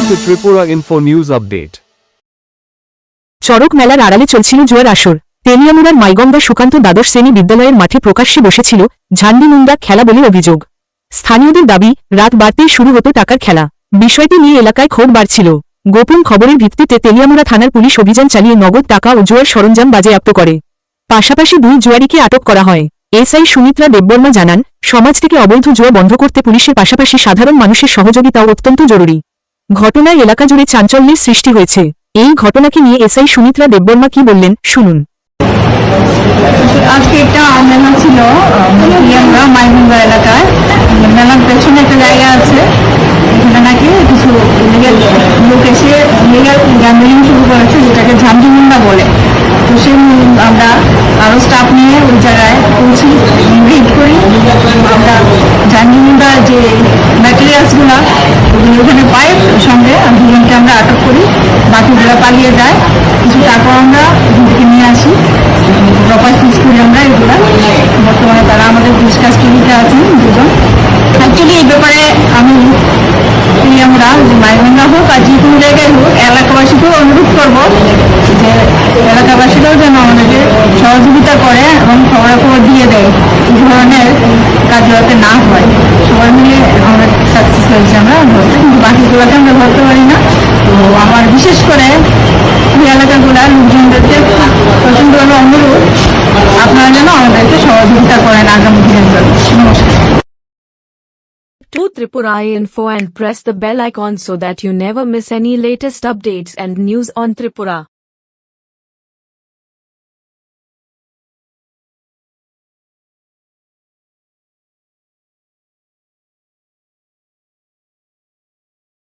to Tripura Info News Update. Charak মেলার আড়ালে চলছিল জুয়ার আসর। তেলিয়ামুড়ার মাইগঙ্গা সুকান্ত দ্বাদশ শ্রেণী বিদ্যালয়ের মাঠে প্রকাশ্যে বসেছিল ঝান্ডিমুন্ডা খেলা বলে অভিযোগ। স্থানীয়দের দাবি, রাত বাড়তেই শুরু হতো টাকার খেলা। বিষয়টি নিয়ে এলাকায় ক্ষোভ বাড়ছিল। গোপন খবরের ভিত্তিতে তেলিয়ামুড়া থানার পুলিশ অভিযান চালিয়ে নগদ টাকা ও জুয়ার সরঞ্জাম বাজেয়াপ্ত করে। পাশাপাশি 2 জুয়ারিকে আটক করা হয়। এসআই সুমিত্রা দেববর্মা জানান, সমাজ থেকে অবৈধ জুয়া বন্ধ করতে পুলিশের পাশাপাশি সাধারণ মানুষের সহযোগিতাও অত্যন্ত জরুরি। ঘটনায় এলাকা জুড়ে চাঞ্চল্যের সৃষ্টি হয়েছে। এই ঘটনাকে নিয়ে এসআই সুমিত্রা দেববর্মা কি বললেন, শুনুন। আজকে একটা মেলা ছিল মাইগঙ্গা এলাকায়। মেলার পেছনে একটা জায়গা আছে, এখানে নাকি কিছু লোক এসে লিগাল গ্যাম্বলিং শুরু করেছে, যেটাকে ঝান্ডিমুন্ডা বলে। তো সেই আমরা আরো স্টাফ নিয়ে ওই জায়গায় পৌঁছি, ভিড় করি। আমরা ঝান্ডিমুন্ডার যে ম্যাটেরিয়ালসগুলো ওখানে পাই, সঙ্গে দুজনকে আমরা আটক করি। বাকিগুলো পালিয়ে যায়। কিছু টাকা আমরা থেকে নিয়ে আসি, প্রপার সিজ করি আমরা এগুলা। বর্তমানে তারা আমাদের পুলিশ কাস্টডিতে আছেন দুজন। অ্যাকচুয়ালি এই ব্যাপারে আমি আমরা যে মাইগঙ্গা হোক আর যে কোনো জায়গায় হোক, এলাকাবাসীকেও অনুরোধ করবো যে এলাকাবাসীরাও যেন আমাদেরকে সহযোগিতা করে এবং খবরাখবর দিয়ে দেয়, এই ধরনের কাজ যাতে না হয়। সবাই মিলে আমরা সাকসেস হয়েছি আমরা ধরতে, কিন্তু বাকিগুলোকে আমরা ধরতে পারি না। তো আমার বিশেষ করে এই এলাকাগুলার লোকজনদেরকে প্রচণ্ডভাবে অনুরোধ, আপনারা যেন আমাদেরকে সহযোগিতা করেন আগামী দিনের জন্য। নমস্কার। To Tripura Info and press the bell icon so that you never miss any latest updates and news on Tripura.